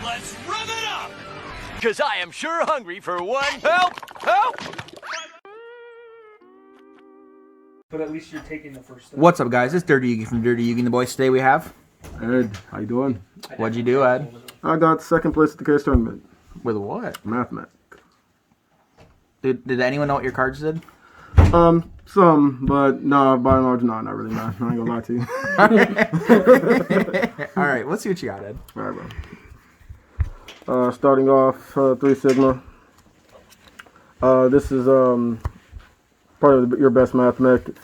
Let's rev it up! Because I am sure hungry for one. Help! Help! But at least you're taking the first step. What's up, guys? It's Dirty Yugi from Dirty Yugi and the boys. Today we have... Ed, how you doing? What'd you do, Ed? I got second place at the case tournament. With what? MathMech. Did anyone know what your cards did? Some, but no, by and large, not really, man. I ain't gonna lie to you. Alright, let's see what you got, Ed. Alright, bro. Starting off, 3 Sigma. This is part of your best MathMech.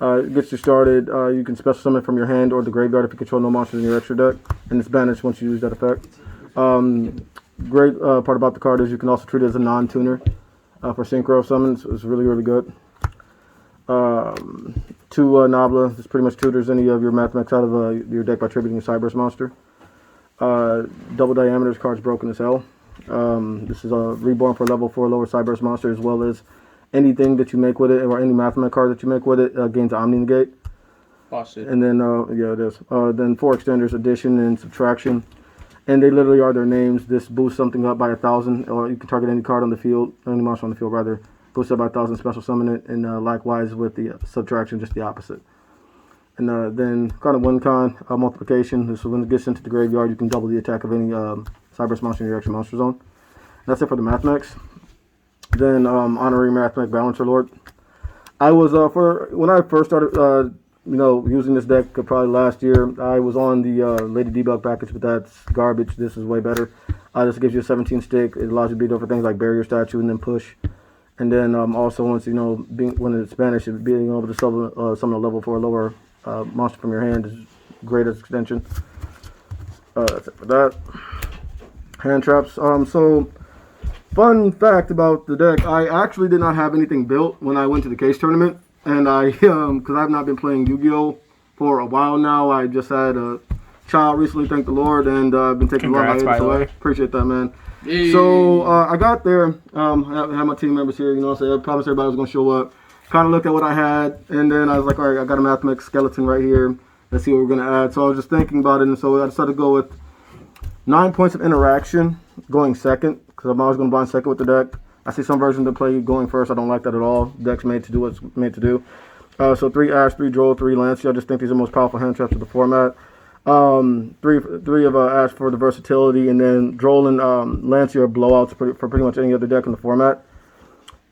It gets you started. You can special summon from your hand or the graveyard if you control no monsters in your extra deck, and it's banished once you use that effect. Great part about the card is you can also treat it as a non-tuner for synchro summons. It's really, really good. 2 Nabla. This pretty much tutors any of your MathMechs out of your deck by tributing a Cyberse monster. Double Diameter's card's broken as hell. This is a reborn for level 4 lower Cyberse monster, as well as anything that you make with it, or any MathMech card that you make with it, gains Omni Negate. Busted. And then, yeah, it is. Then 4 extenders, addition and subtraction. And they literally are their names. This boosts something up by 1,000, or you can target any card on the field, any monster on the field, rather. Boosts up by 1,000, special summon it, and likewise with the subtraction, just the opposite. And then kind of win con, multiplication. This is when it gets into the graveyard, you can double the attack of any Cyberse monster in your extra monster zone. That's it for the MathMechs. Then honorary MathMech Balancer Lord. I was when I first started using this deck probably last year, I was on the Lady Debug package, but that's garbage. This is way better. This gives you a 17 stick. It allows you to beat over things like Barrier Statue and then push. And then also once when it's banished, being able to summon a level 4 lower monster from your hand is great as extension. That's it for that. Hand traps. So fun fact about the deck, I actually did not have anything built when I went to the case tournament. And I, because I've not been playing Yu-Gi-Oh! For a while now. I just had a child recently, thank the Lord, and I've been taking a lot of hiatus away. Appreciate that, man. Hey. So I got there, I had my team members here, so I promised everybody was going to show up. Kind of looked at what I had, and then I was like, all right, I got a MathMech skeleton right here. Let's see what we're going to add. So I was just thinking about it, and so I decided to go with 9 points of interaction going second, because I'm always going to blind second with the deck. I see some versions that play going first. I don't like that at all. Deck's made to do what it's made to do. So 3 Ash, 3 Droll, 3 Lance. I just think these are the most powerful hand traps of the format. 3 of Ash for the versatility, and then Droll and Lance are blowouts for pretty much any other deck in the format.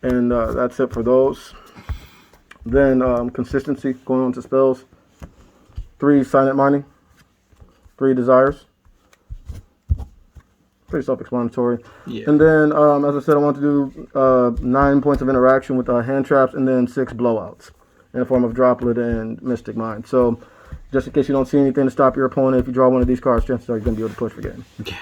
And that's it for those. Then consistency, going on to spells. 3 Silent Mining. 3 Desires. Pretty self-explanatory. Yeah. And then, as I said, I want to do 9 points of interaction with hand traps, and then 6 blowouts in the form of Droplet and Mystic Mind. So, just in case you don't see anything to stop your opponent, if you draw one of these cards, chances are you're going to be able to push for game. Yeah.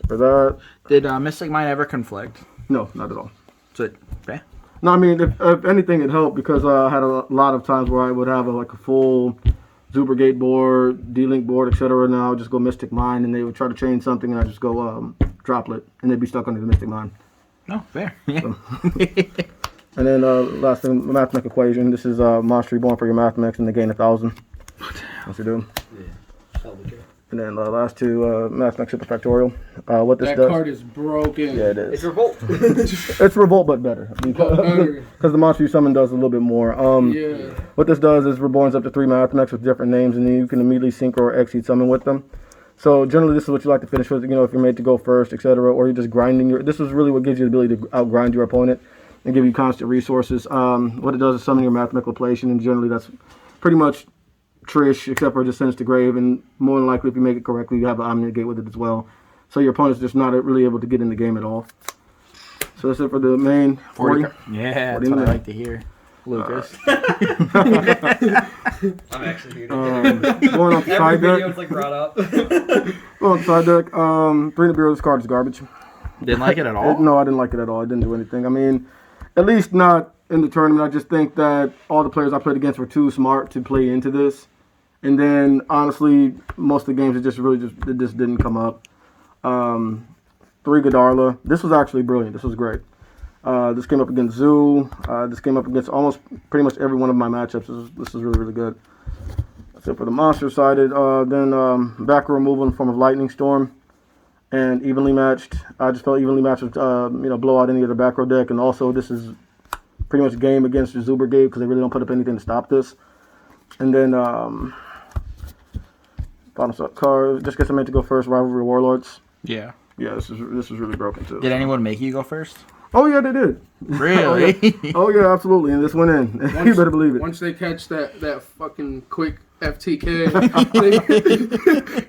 For that. Did Mystic Mind ever conflict? No, not at all. So, okay. No, I mean, if anything, it helped because I had a lot of times where I would have a full Zubergate board, D-Link board, etc. And I would just go Mystic Mind, and they would try to chain something, and I just go Droplet, and they'd be stuck under the Mystic Mind. No, fair. Yeah. So. And then last thing, MathMech equation. This is monster reborn for your MathMechs, and they gain 1,000. What's it doing? Yeah. And then last 2 MathMech Super Factorial. What this does? That card is broken. Yeah, it is. It's Revolt. It's Revolt, but better. Because the monster you summon does a little bit more. Yeah. What this does is reborns up to 3 MathMechs with different names, and then you can immediately sync or exceed summon with them. So generally, this is what you like to finish with. If you're made to go first, etc., or you're just grinding this is really what gives you the ability to outgrind your opponent and give you constant resources. What it does is summon your MathMech Laplation, and generally that's pretty much Trish, except for it just sends to grave, and more than likely, if you make it correctly, you have an Omni Negate with it as well. So your opponent's just not really able to get in the game at all. So that's it for the main 40. Yeah, 40 that's what I like to hear. Lucas. I'm actually here. Going on the side deck. Video's brought up. Going on the side deck. 3 in the bureau. This card is garbage. Didn't like it at all? No, I didn't like it at all. It didn't do anything. I mean, at least not in the tournament. I just think that all the players I played against were too smart to play into this. And then, honestly, most of the games, it just didn't come up. 3 Godarla. This was actually brilliant. This was great. This came up against Zoo. This came up against almost pretty much every one of my matchups. This is really, really good. That's it for the monster sided. Then back removal in the form of Lightning Storm. and evenly matched. I just felt evenly matched would blow out any other back row deck, and also this is pretty much game against your Zuber Gate because they really don't put up anything to stop this. And then bottom set card. Just guess I meant to go first. Rivalry Warlords. Yeah. Yeah, this was really broken too. Did anyone make you go first? Oh yeah, they did. Really? Oh yeah, absolutely. And this went in. You better believe it. Once they catch that fucking quick FTK,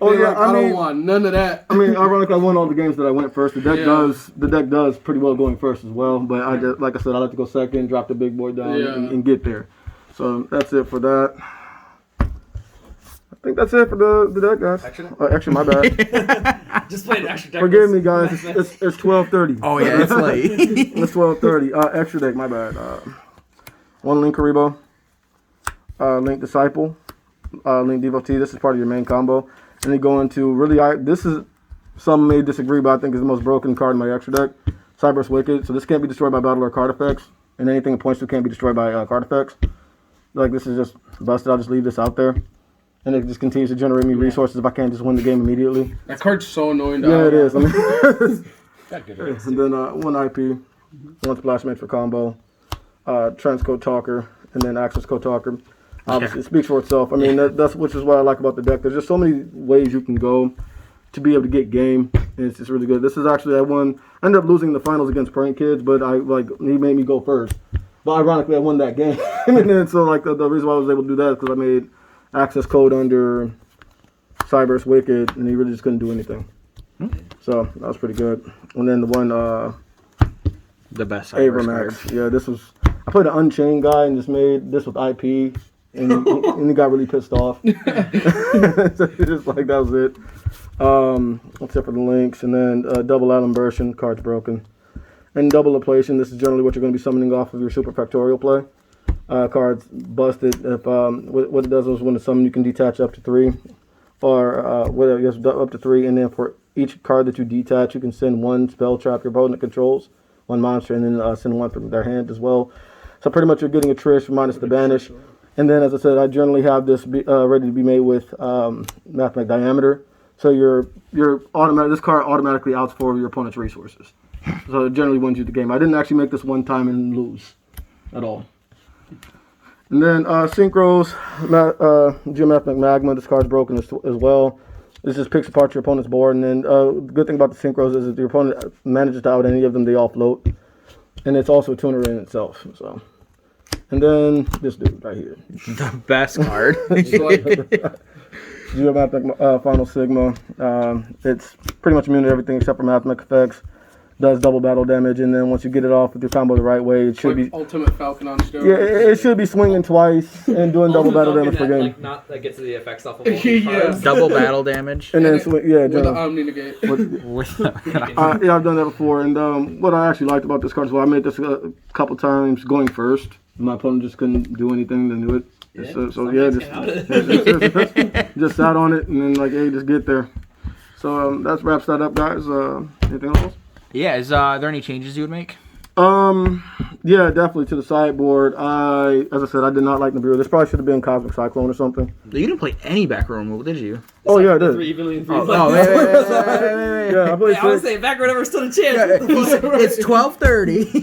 I don't want none of that. I mean, ironically, I won all the games that I went first. The deck does pretty well going first as well. But I just, like I said, I like to go second, drop the big boy down, and get there. So that's it for that. I think that's it for the deck, guys. Actually, my bad. Just played extra deck. Forgive me, guys. It's 12:30. Oh yeah, it's late. It's 12:30. Extra deck, my bad. One Link Karibo, Link Disciple, Link Devotee. This is part of your main combo. And then go into this is, some may disagree, but I think is the most broken card in my extra deck. Cyber's Wicked. So this can't be destroyed by battle or card effects. And anything it points to can't be destroyed by card effects. Like, this is just busted. I'll just leave this out there. And it just continues to generate me resources if I can't just win the game immediately. That card's so annoying. Yeah, it is. I mean, Good and then one IP, one Splash Mage for combo, Trends Code Talker, and then Access Code Talker. Obviously, it speaks for itself. I mean, that's which is what I like about the deck. There's just so many ways you can go to be able to get game, and it's just really good. This is actually I ended up losing the finals against Prank Kids, but he made me go first. But ironically, I won that game, and then so the reason why I was able to do that is because I made access code under Cyber's Wicked, and he really just couldn't do anything. So that was pretty good. And then the one, the best Abramax. Yeah, this was. I played an Unchained guy and just made this with IP, and he got really pissed off. So just like that was it. Except for the links, and then double Alan Burschen, cards broken, and double Ablation. This is generally what you're going to be summoning off of your super factorial play. Cards busted. If what it does is when it's summoned, you can detach up to 3, or whatever, yes, up to 3, and then for each card that you detach, you can send 1 spell trap your opponent controls, 1 monster, and then send 1 from their hand as well. So pretty much you're getting a Trish minus the banish, and then as I said, I generally have this ready to be made with MathMech Diameter. So this card automatically outs 4 of your opponent's resources. So it generally wins you the game. I didn't actually make this one time and lose at all. And then Synchros, Geometric Magma. This card's broken as well. This just picks apart your opponent's board. And then the good thing about the Synchros is if your opponent manages to out any of them, they all float. And it's also a tuner in itself. So, and then this dude right here, The best card. Geometric Final Sigma. It's pretty much immune to everything except for MathMech effects. Does double battle damage, and then once you get it off with your combo the right way, it should be Ultimate Falcon on steroids. Yeah, it should be swinging twice and doing double battle damage per game. Like not that gets the effects off of multi cards. Double battle damage. And then with the Omni Negate. Yeah, I've done that before. And what I actually liked about this card is, well, I made this a couple times going first. My opponent just couldn't do anything to do it. Just sat on it and then hey, just get there. So that wraps that up, guys. Anything else? Yeah, is there any changes you would make? Yeah, definitely to the sideboard. As I said, I did not like Nibiru. This probably should have been Cosmic Cyclone or something. You didn't play any back row removal, did you? Oh yeah, I did. 3 evenly and 3 wait. Yeah, I played. I was saying back row never stood a chance. It's 12:30.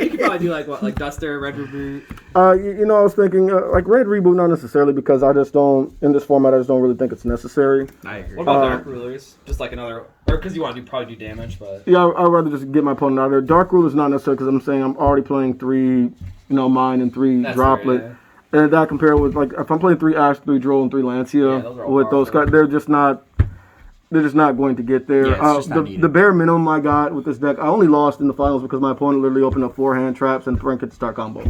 You could probably do like Duster, Red Reboot. I was thinking Red Reboot, not necessarily because I just don't in this format. I just don't really think it's necessary. I agree. What about Dark Rulers? Just like another, or because you want to probably do damage, but yeah, I'd rather just get my opponent out of there. Dark Rule is not necessary because I'm saying I'm already playing 3, mine and 3 droplet. Right, yeah. And that compared with if I'm playing 3 Ash, 3 Droll, and 3 Lancia with those cards, they're just not going to get there. The bare minimum I got with this deck, I only lost in the finals because my opponent literally opened up 4 hand traps and Frank hit the start combo.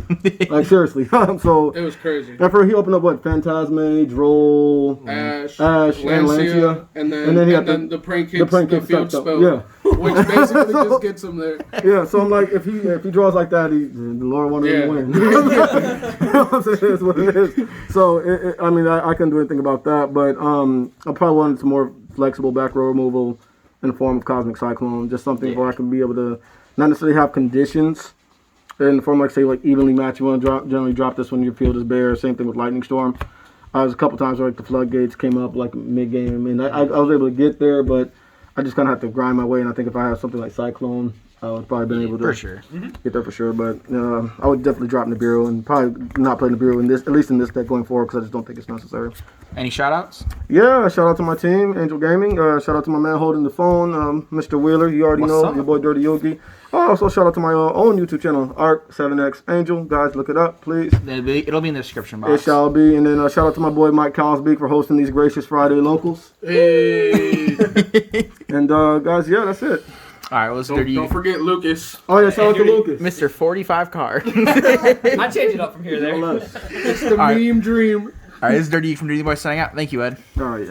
Seriously. So it was crazy. After he opened up Phantasme, Droll, Ash, and Lancia, and then the prank hits the field spell. Yeah. Which basically just gets him there. Yeah, so I'm like, if he draws like that, the Lord wanted him to win. You know what I'm saying? That's what it is. So, I couldn't do anything about that, but I probably wanted some more flexible back row removal in the form of Cosmic Cyclone, just something where I can be able to not necessarily have conditions in the form evenly match. You want to generally drop this when your field is bare. Same thing with Lightning Storm. There's a couple times where the floodgates came up mid game. I was able to get there, but I just kind of have to grind my way, and I think if I had something like Cyclone, I would probably been able to For sure. get there for sure. But I would definitely drop Nibiru and probably not play Nibiru in this, at least in this deck going forward, because I just don't think it's necessary. Any shout outs? Yeah, shout out to my team, Angel Gaming. Shout out to my man holding the phone, Mr. Wheeler. You already know, your boy Dirty Yogi. Also, shout out to my own YouTube channel, Arc7X Angel. Guys, look it up, please. It'll be in the description box. It shall be. And then shout out to my boy Mike Cosby for hosting these gracious Friday locals. Hey. And guys, yeah, that's it. All right, well, let's dirty. Don't forget Lucas. Oh yeah, shout out to Lucas. Mr. 45 card. I change it up from here to there. It's the meme dream. All right, this is Dirty from Dirty Boy signing out. Thank you, Ed. All right.